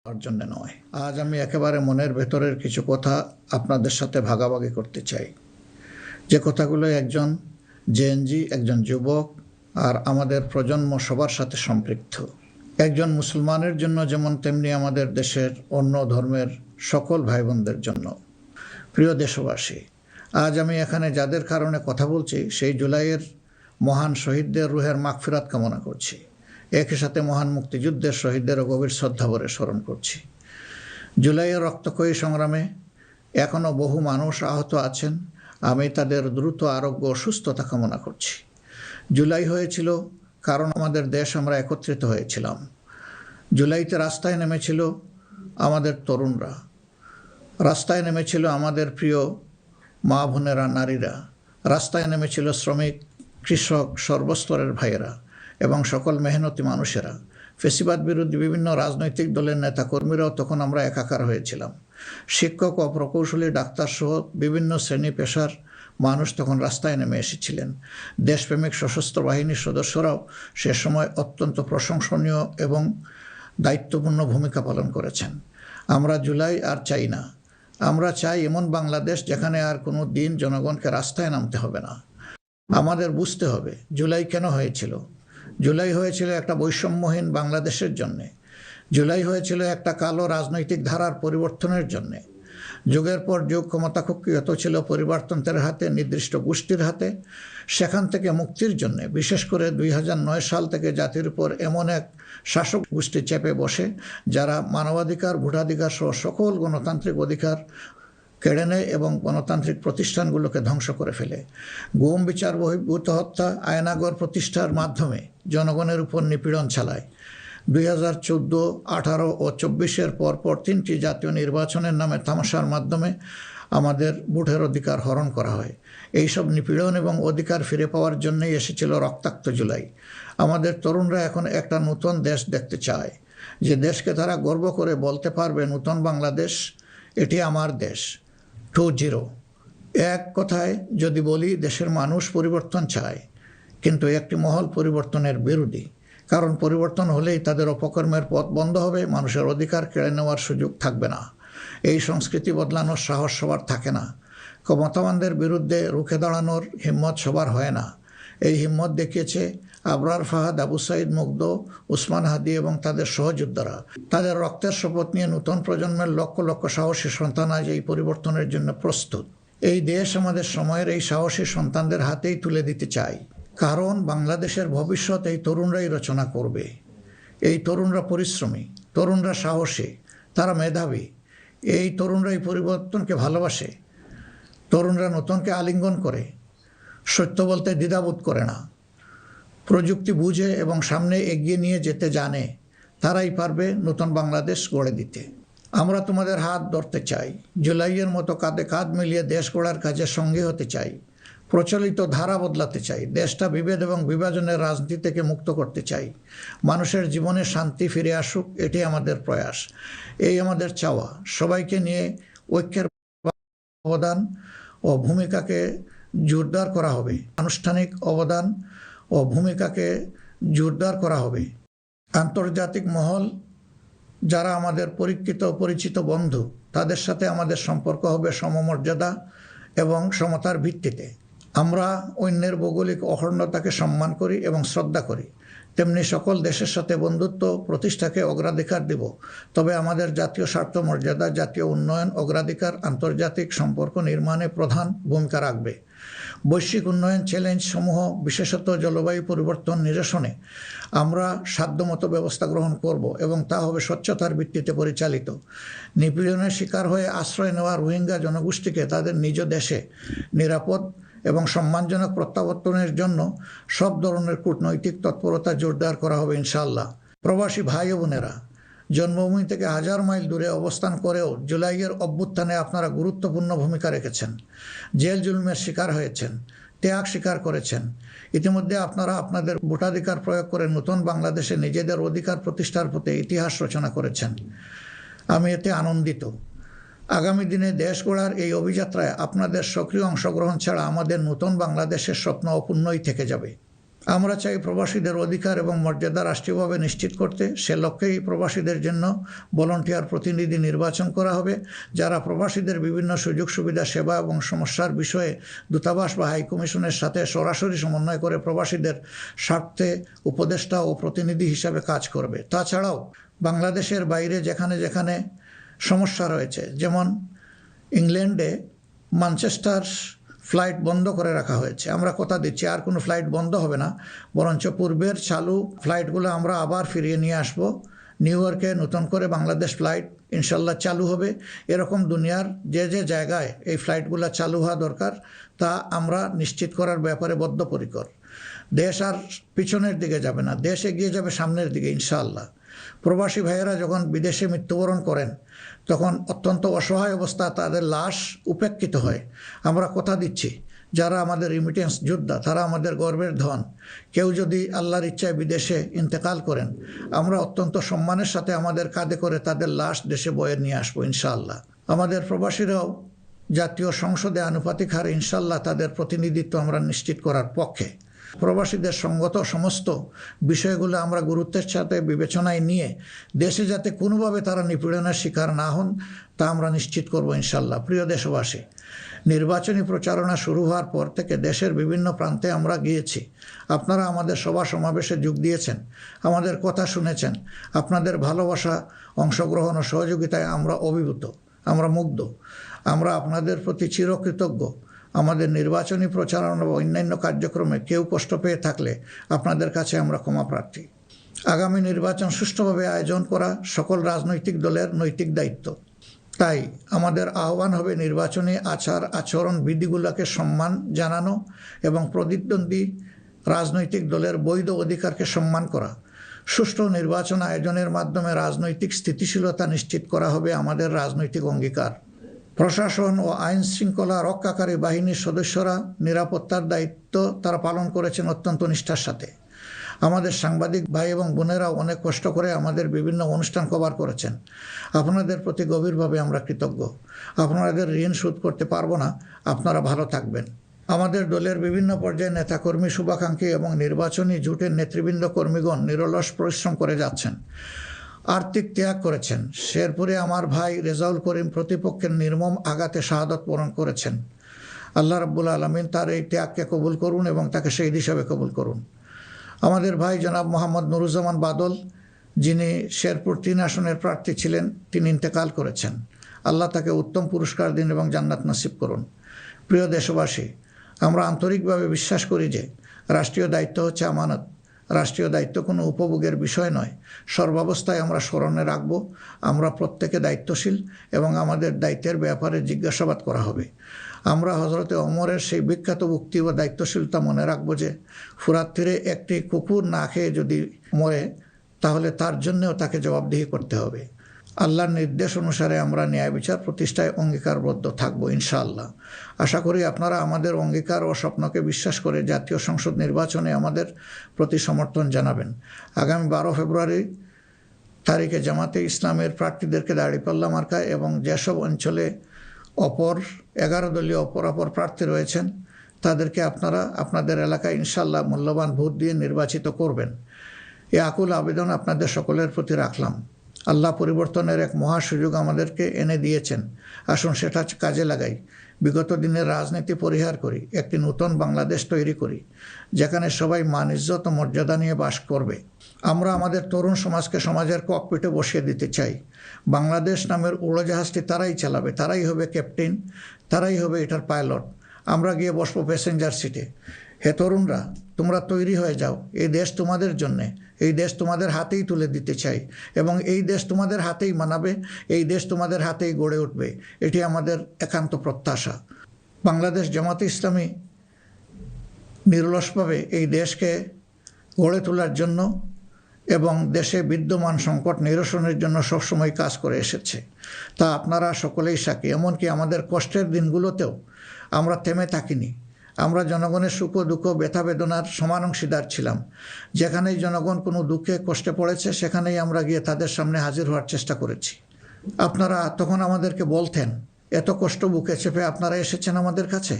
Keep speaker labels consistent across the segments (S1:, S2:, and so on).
S1: তার জন্য নয়। আজ আমি একেবারে মনের ভেতরের কিছু কথা আপনাদের সাথে ভাগাভাগি করতে চাই, যে কথাগুলো একজন জেএনজি, একজন যুবক আর আমাদের প্রজন্ম সবার সাথে সম্পৃক্ত। একজন মুসলমানের জন্য যেমন, তেমনি আমাদের দেশের অন্য ধর্মের সকল ভাই বোনদের জন্য। প্রিয় দেশবাসী, আজ আমি এখানে যাদের কারণে কথা বলছি, সেই জুলাইয়ের মহান শহীদদের রুহের মাগফিরাত কামনা করছি। একই সাথে মহান মুক্তিযুদ্ধের শহীদদেরও গভীর শ্রদ্ধাভরে স্মরণ করছি। জুলাইয়ের রক্তক্ষয়ী সংগ্রামে এখনও বহু মানুষ আহত আছেন। আমি তাদের দ্রুত আরোগ্য ও সুস্থতা কামনা করছি। জুলাই হয়েছিল কারণ আমাদের দেশ আমরা একত্রিত হয়েছিলাম। জুলাইতে রাস্তায় নেমেছিল আমাদের তরুণরা, রাস্তায় নেমেছিল আমাদের প্রিয় মা বোনেরা, নারীরা, রাস্তায় নেমেছিল শ্রমিক, কৃষক, সর্বস্তরের ভাইয়েরা এবং সকল মেহনতি মানুষেরা। ফেসিবাদ বিরোধী বিভিন্ন রাজনৈতিক দলের নেতাকর্মীরাও তখন আমরা একাকার হয়েছিলাম। শিক্ষক ও প্রকৌশলী, ডাক্তারসহ বিভিন্ন শ্রেণী পেশার মানুষ তখন রাস্তায় নেমে এসেছিলেন। দেশপ্রেমিক সশস্ত্র বাহিনীর সদস্যরাও সে সময় অত্যন্ত প্রশংসনীয় এবং দায়িত্বপূর্ণ ভূমিকা পালন করেছেন। আমরা জুলাই আর চাই না। আমরা চাই এমন বাংলাদেশ যেখানে আর কোনো দিন জনগণকে রাস্তায় নামতে হবে না। আমাদের বুঝতে হবে জুলাই কেন হয়েছিল। জুলাই হয়েছিল একটা বৈষম্যহীন বাংলাদেশের জন্যে। জুলাই হয়েছিল একটা কালো রাজনৈতিক ধারার পরিবর্তনের জন্যে। যুগের পর যুগ ক্ষমতা কুক্ষিগত ছিল পরিবারতন্ত্রের হাতে, নির্দিষ্ট গোষ্ঠীর হাতে। সেখান থেকে মুক্তির জন্যে, বিশেষ করে 2009 সাল থেকে জাতির উপর এমন এক শাসক গোষ্ঠী চেপে বসে, যারা মানবাধিকার, ভোটাধিকার সহ সকল গণতান্ত্রিক অধিকার কেড়ে নেয় এবং গণতান্ত্রিক প্রতিষ্ঠানগুলোকে ধ্বংস করে ফেলে। গুম, বিচার বহির্ভূত হত্যা, আয়নাগর প্রতিষ্ঠার মাধ্যমে জনগণের উপর নিপীড়ন চালায়। 2014, 18 ও 24-এর পরপর 3টি জাতীয় নির্বাচনের নামে তামাশার মাধ্যমে আমাদের ভোটের অধিকার হরণ করা হয়। এইসব নিপীড়ন এবং অধিকার ফিরে পাওয়ার জন্যই এসেছিল রক্তাক্ত জুলাই। আমাদের তরুণরা এখন একটা নতুন দেশ দেখতে চায়, যে দেশকে তারা গর্ব করে বলতে পারবে, নতুন বাংলাদেশ, এটি আমার দেশ 2.0। এক কথায় যদি বলি, দেশের মানুষ পরিবর্তন চায়, কিন্তু একটি মহল পরিবর্তনের বিরোধী। কারণ পরিবর্তন হলেই তাদের অপকর্মের পথ বন্ধ হবে, মানুষের অধিকার কেড়ে নেওয়ার সুযোগ থাকবে না। এই সংস্কৃতি বদলানোর সাহস সবার থাকে না। ক্ষমতাবানদের বিরুদ্ধে রুখে দাঁড়ানোর হিম্মত সবার হয় না। এই হিম্মত দেখিয়েছে আবরার ফাহাদ, আবু সাইদ মুগ্ধ, উসমান হাদি এবং তাদের সহযোদ্ধারা। তাদের রক্তের শপথ নিয়ে নতুন প্রজন্মের লক্ষ লক্ষ সাহসী সন্তান আজ এই পরিবর্তনের জন্য প্রস্তুত। এই দেশ আমাদের সময়ের এই সাহসী সন্তানদের হাতেই তুলে দিতে চাই। কারণ বাংলাদেশের ভবিষ্যৎ এই তরুণরাই রচনা করবে। এই তরুণরা পরিশ্রমী, তরুণরা সাহসী, তারা মেধাবী। এই তরুণরা এই পরিবর্তনকে ভালোবাসে। তরুণরা নতুনকে আলিঙ্গন করে, সত্য বলতে দ্বিধাবোধ করে না, প্রযুক্তি বুঝে এবং সামনে এগিয়ে নিয়ে যেতে জানে। তারাই পারবে নতুন বাংলাদেশ গড়ে দিতে। আমরা তোমাদের হাত ধরতে চাই। জুলাইয়ের মতো কাঁধে কাঁধ মিলিয়ে দেশ গড়ার কাজে সঙ্গী হতে চাই। প্রচলিত ধারা বদলাতে চাই। দেশটা বিভেদ এবং বিভাজনের রাজনীতি থেকে মুক্ত করতে চাই। মানুষের জীবনে শান্তি ফিরে আসুক, এটি আমাদের প্রয়াস, এই আমাদের চাওয়া। সবাইকে নিয়ে ঐক্যের অবদান ও ভূমিকাকে জোরদার করা হবে। আনুষ্ঠানিক অবদান ও ভূমিকাকে জোরদার করা হবে। আন্তর্জাতিক মহল, যারা আমাদের পরীক্ষিত পরিচিত বন্ধু, তাদের সাথে আমাদের সম্পর্ক হবে সমমর্যাদা এবং সমতার ভিত্তিতে। আমরা অন্যের ভৌগোলিক অখণ্ডতাকে সম্মান করি এবং শ্রদ্ধা করি, তেমনি সকল দেশের সাথে বন্ধুত্ব প্রতিষ্ঠাকে অগ্রাধিকার দেব। তবে আমাদের জাতীয় স্বার্থ, মর্যাদা, জাতীয় উন্নয়ন, অগ্রাধিকার আন্তর্জাতিক সম্পর্ক নির্মাণে প্রধান ভূমিকা রাখবে। বৈশ্বিক উন্নয়ন চ্যালেঞ্জ সমূহ, বিশেষত জলবায়ু পরিবর্তন নিরসনে আমরা সাধ্যমতো ব্যবস্থা গ্রহণ করব এবং তা হবে স্বচ্ছতার ভিত্তিতে পরিচালিত। নিপীড়নের শিকার হয়ে আশ্রয় নেওয়া রোহিঙ্গা জনগোষ্ঠীকে তাদের নিজ দেশে নিরাপদ এবং সম্মানজনক প্রত্যাবর্তনের জন্য সব ধরনের কূটনৈতিক তৎপরতা জোরদার করা হবে ইনশাআল্লাহ। প্রবাসী ভাই ও বোনেরা, জন্মভূমি থেকে 1000 মাইল দূরে অবস্থান করেও জুলাইয়ের অভ্যুত্থানে আপনারা গুরুত্বপূর্ণ ভূমিকা রেখেছেন। জেল জুলুমের শিকার হয়েছেন, ত্যাগ স্বীকার করেছেন। ইতিমধ্যে আপনারা আপনাদের ভোটাধিকার প্রয়োগ করে নতুন বাংলাদেশে নিজেদের অধিকার প্রতিষ্ঠার পথে ইতিহাস রচনা করেছেন। আমি এতে আনন্দিত। আগামী দিনে দেশ গড়ার এই অভিযাত্রায় আপনাদের সক্রিয় অংশগ্রহণ ছাড়া আমাদের নতুন বাংলাদেশের স্বপ্ন অপূর্ণই থেকে যাবে। আমরা চাই প্রবাসীদের অধিকার এবং মর্যাদা রাষ্ট্রীয়ভাবে নিশ্চিত করতে। সে লক্ষ্যেই প্রবাসীদের জন্য ভলান্টিয়ার প্রতিনিধি নির্বাচন করা হবে, যারা প্রবাসীদের বিভিন্ন সুযোগ সুবিধা, সেবা এবং সমস্যার বিষয়ে দূতাবাস বা হাইকমিশনের সাথে সরাসরি সমন্বয় করে প্রবাসীদের স্বার্থে উপদেষ্টা ও প্রতিনিধি হিসাবে কাজ করবে। তাছাড়াও বাংলাদেশের বাইরে যেখানে যেখানে সমস্যা রয়েছে, যেমন ইংল্যান্ডে ম্যানচেস্টার ফ্লাইট বন্ধ করে রাখা হয়েছে, আমরা কথা দিচ্ছি আর কোনো ফ্লাইট বন্ধ হবে না, বরঞ্চ পূর্বের চালু ফ্লাইটগুলো আমরা আবার ফিরিয়ে নিয়ে আসব। নিউ ইয়র্কে নতুন করে বাংলাদেশ ফ্লাইট ইনশাল্লাহ চালু হবে। এরকম দুনিয়ার যে যে জায়গায় এই ফ্লাইটগুলো চালু হওয়া দরকার তা আমরা নিশ্চিত করার ব্যাপারে বদ্ধপরিকর। দেশ আর পিছনের দিকে যাবে না, দেশ এগিয়ে যাবে সামনের দিকে ইনশাআল্লাহ। প্রবাসী ভাইয়েরা যখন বিদেশে মৃত্যুবরণ করেন তখন অত্যন্ত অসহায় অবস্থা, তাদের লাশ উপেক্ষিত হয়। আমরা কথা দিচ্ছি যারা আমাদের রিমিটেন্স যোদ্ধা, তারা আমাদের গর্বের ধন, কেউ যদি আল্লাহর ইচ্ছায় বিদেশে ইন্তেকাল করেন, আমরা অত্যন্ত সম্মানের সাথে আমাদের কাঁধে করে তাদের লাশ দেশে বয়ে নিয়ে আসবো ইনশাআল্লাহ। আমাদের প্রবাসীরাও জাতীয় সংসদে আনুপাতিক হারে ইনশাআল্লাহ তাদের প্রতিনিধিত্ব আমরা নিশ্চিত করার পক্ষে। প্রবাসীদের সঙ্গত সমস্ত বিষয়গুলো আমরা গুরুত্বের সাথে বিবেচনায় নিয়ে দেশে যাতে কোনোভাবে তারা নিপীড়নের শিকার না হন তা আমরা নিশ্চিত করব ইনশাল্লাহ। প্রিয় দেশবাসী, নির্বাচনী প্রচারণা শুরু হওয়ার পর থেকে দেশের বিভিন্ন প্রান্তে আমরা গিয়েছি। আপনারা আমাদের সভা সমাবেশে যোগ দিয়েছেন, আমাদের কথা শুনেছেন। আপনাদের ভালোবাসা, অংশগ্রহণ ও সহযোগিতায় আমরা অভিভূত, আমরা মুগ্ধ। আমরা আপনাদের প্রতি চিরকৃতজ্ঞ। আমাদের নির্বাচনী প্রচারণা বা অন্যান্য কার্যক্রমে কেউ কষ্ট পেয়ে থাকলে আপনাদের কাছে আমরা ক্ষমা প্রার্থী। আগামী নির্বাচন সুষ্ঠুভাবে আয়োজন করা সকল রাজনৈতিক দলের নৈতিক দায়িত্ব। তাই আমাদের আহ্বান হবে নির্বাচনী আচরণ বিধিগুলোকে সম্মান জানানো এবং প্রতিদ্বন্দ্বী রাজনৈতিক দলের বৈধ অধিকারকে সম্মান করা। সুষ্ঠু নির্বাচন আয়োজনের মাধ্যমে রাজনৈতিক স্থিতিশীলতা নিশ্চিত করা হবে আমাদের রাজনৈতিক অঙ্গীকার। প্রশাসন ও আইন শৃঙ্খলা রক্ষাকারী বাহিনীর সদস্যরা নিরাপত্তার দায়িত্ব তারা পালন করেছেন অত্যন্ত নিষ্ঠার সাথে। আমাদের সাংবাদিক ভাই এবং বোনেরা অনেক কষ্ট করে আমাদের বিভিন্ন অনুষ্ঠান কভার করেছেন। আপনাদের প্রতি গভীরভাবে আমরা কৃতজ্ঞ। আপনাদের ঋণ শোধ করতে পারবো না, আপনারা ভালো থাকবেন। আমাদের দলের বিভিন্ন পর্যায়ে নেতাকর্মী, শুভাকাঙ্ক্ষী এবং নির্বাচনী জোটের নেতৃবৃন্দ কর্মীগণ নিরলস পরিশ্রম করে যাচ্ছেন, আর্থিক ত্যাগ করেছেন। শেরপুরে আমার ভাই রেজাউল করিম প্রতিপক্ষের নির্মম আঘাতে শাহাদত বরণ করেছেন। আল্লাহ রাব্বুল আলামিন তার এই ত্যাগকে কবুল করুন এবং তাকে শহীদ হিসাবে কবুল করুন। আমাদের ভাই জনাব মোহাম্মদ নুরুজ্জামান বাদল, যিনি শেরপুর 3 আসনের প্রার্থী ছিলেন, তিনি ইন্তেকাল করেছেন। আল্লাহ তাকে উত্তম পুরস্কার দিন এবং জান্নাত নসিব করুন। প্রিয় দেশবাসী, আমরা আন্তরিকভাবে বিশ্বাস করি যে রাষ্ট্রীয় দায়িত্ব হচ্ছে আমানত। রাষ্ট্রীয় দায়িত্ব কোনো উপভোগের বিষয় নয়। সর্বাবস্থায় আমরা স্মরণে রাখব আমরা প্রত্যেকে দায়িত্বশীল এবং আমাদের দায়িত্বের ব্যাপারে জিজ্ঞাসাবাদ করা হবে। আমরা হযরতে ওমরের সেই বিখ্যাত উক্তি ও দায়িত্বশীলতা মনে রাখব যে ফুরাত তীরে একটি কুকুর না খেয়ে যদি মরে তাহলে তার জন্যও তাকে জবাবদিহি করতে হবে। আল্লাহর নির্দেশ অনুসারে আমরা ন্যায় বিচার প্রতিষ্ঠায় অঙ্গীকারবদ্ধ থাকব ইনশাআল্লাহ। আশা করি আপনারা আমাদের অঙ্গীকার ও স্বপ্নকে বিশ্বাস করে জাতীয় সংসদ নির্বাচনে আমাদের প্রতি সমর্থন জানাবেন। আগামী 12 ফেব্রুয়ারি তারিখে জামাতে ইসলামের প্রার্থীদেরকে দাঁড়িপাল্লা মার্কায় এবং যেসব অঞ্চলে অপর 11 দলীয় অপরাপর প্রার্থী রয়েছেন তাদেরকে আপনারা আপনাদের এলাকায় ইনশাআল্লাহ মূল্যবান ভোট দিয়ে নির্বাচিত করবেন। এই আকুল আবেদন আপনাদের সকলের প্রতি রাখলাম। আল্লাহ পরিবর্তনের এক মহা সুযোগ আমাদেরকে এনে দিয়েছেন, আসুন সেটা কাজে লাগাই। বিগত দিনের রাজনীতি পরিহার করি, একটি নতুন বাংলাদেশ তৈরি করি যেখানে সবাই মান, ইজ্জত ও মর্যাদা নিয়ে বাস করবে। আমরা আমাদের তরুণ সমাজকে সমাজের ককপিটে বসিয়ে দিতে চাই। বাংলাদেশ নামের উড়োজাহাজটি তারাই চালাবে, তারাই হবে ক্যাপ্টেন, তারাই হবে এটার পাইলট। আমরা গিয়ে বসবো প্যাসেঞ্জার সিটে। হে তরুণরা, তোমরা তৈরি হয়ে যাও, এই দেশ তোমাদের জন্যে, এই দেশ তোমাদের হাতেই তুলে দিতে চাই এবং এই দেশ তোমাদের হাতেই মানাবে, এই দেশ তোমাদের হাতেই গড়ে উঠবে, এটি আমাদের একান্ত প্রত্যাশা। বাংলাদেশ জামাতে ইসলামী নিরলসভাবে এই দেশকে গড়ে তোলার জন্য এবং দেশে বিদ্যমান সংকট নিরসনের জন্য সবসময় কাজ করে এসেছে, তা আপনারা সকলেই সাক্ষী। এমনকি আমাদের কষ্টের দিনগুলোতেও আমরা থেমে থাকিনি। আমরা জনগণের সুখ দুঃখ, ব্যথা বেদনার সমান অংশীদার ছিলাম। যেখানেই জনগণ কোনো দুঃখে কষ্টে পড়েছে সেখানেই আমরা গিয়ে তাদের সামনে হাজির হওয়ার চেষ্টা করেছি। আপনারা তখন আমাদেরকে বলতেন, এত কষ্ট বুকে চেপে আপনারা এসেছেন আমাদের কাছে,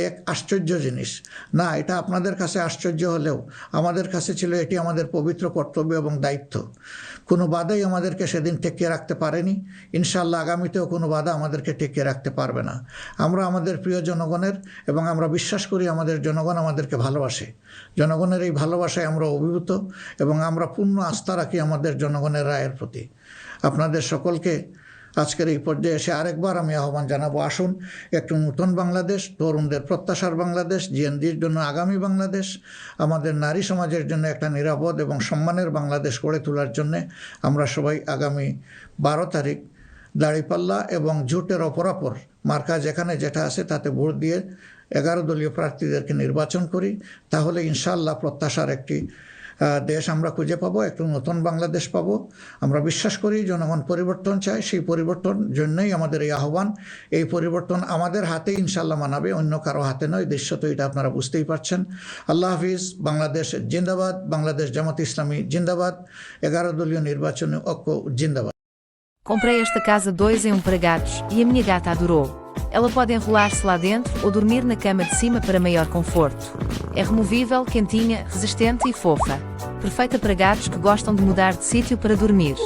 S1: এক আশ্চর্য জিনিস না। এটা আপনাদের কাছে আশ্চর্য হলেও আমাদের কাছে ছিল এটি আমাদের পবিত্র কর্তব্য এবং দায়িত্ব। কোনো বাধাই আমাদেরকে সেদিন টেকিয়ে রাখতে পারেনি, ইনশাআল্লাহ আগামীতেও কোনো বাধা আমাদেরকে টেকিয়ে রাখতে পারবে না। আমরা আমাদের প্রিয় জনগণের এবং আমরা বিশ্বাস করি আমাদের জনগণ আমাদেরকে ভালোবাসে। জনগণের এই ভালোবাসায় আমরা অভিভূত এবং আমরা পূর্ণ আস্থা রাখি আমাদের জনগণের রায়ের প্রতি। আপনাদের সকলকে আজকের এই পর্যায়ে এসে আরেকবার আমি আহ্বান জানাবো, আসুন একটু নতুন বাংলাদেশ, তরুণদের প্রত্যাশার বাংলাদেশ, জিএনজির জন্য আগামী বাংলাদেশ, আমাদের নারী সমাজের জন্য একটা নিরাপদ এবং সম্মানের বাংলাদেশ গড়ে তোলার জন্যে আমরা সবাই আগামী 12 তারিখ দাঁড়িপাল্লা এবং জোটের অপরাপর মার্কা যেখানে যেটা আছে তাতে ভোট দিয়ে 11 দলীয় প্রার্থীদেরকে নির্বাচন করি। তাহলে ইনশাআল্লাহ প্রত্যাশার একটি দেশ আমরা খুঁজে পাবো, একটু নতুন বাংলাদেশ পাবো। আমরা বিশ্বাস করি জনগণ পরিবর্তন চায়, সেই পরিবর্তন জন্যই আমাদের এই আহ্বান। এই পরিবর্তন আমাদের হাতে ইনশাআল্লাহ মানাবে, অন্য কারো হাতে নয়। দৃশ্য তো এটা আপনারা বুঝতেই পারছেন। আল্লাহ হাফিজ। বাংলাদেশ জিন্দাবাদ। বাংলাদেশ জামাত ইসলামী জিন্দাবাদ। 11 দলীয় নির্বাচনী ঐক্য জিন্দাবাদ।
S2: Comprei esta casa 2 em para gatos e a minha gata adorou. Ela pode enrolar-se lá dentro ou dormir na cama de cima para maior conforto. É removível, quentinha, resistente e fofa. Perfeita para gatos que gostam de mudar de sítio para dormir.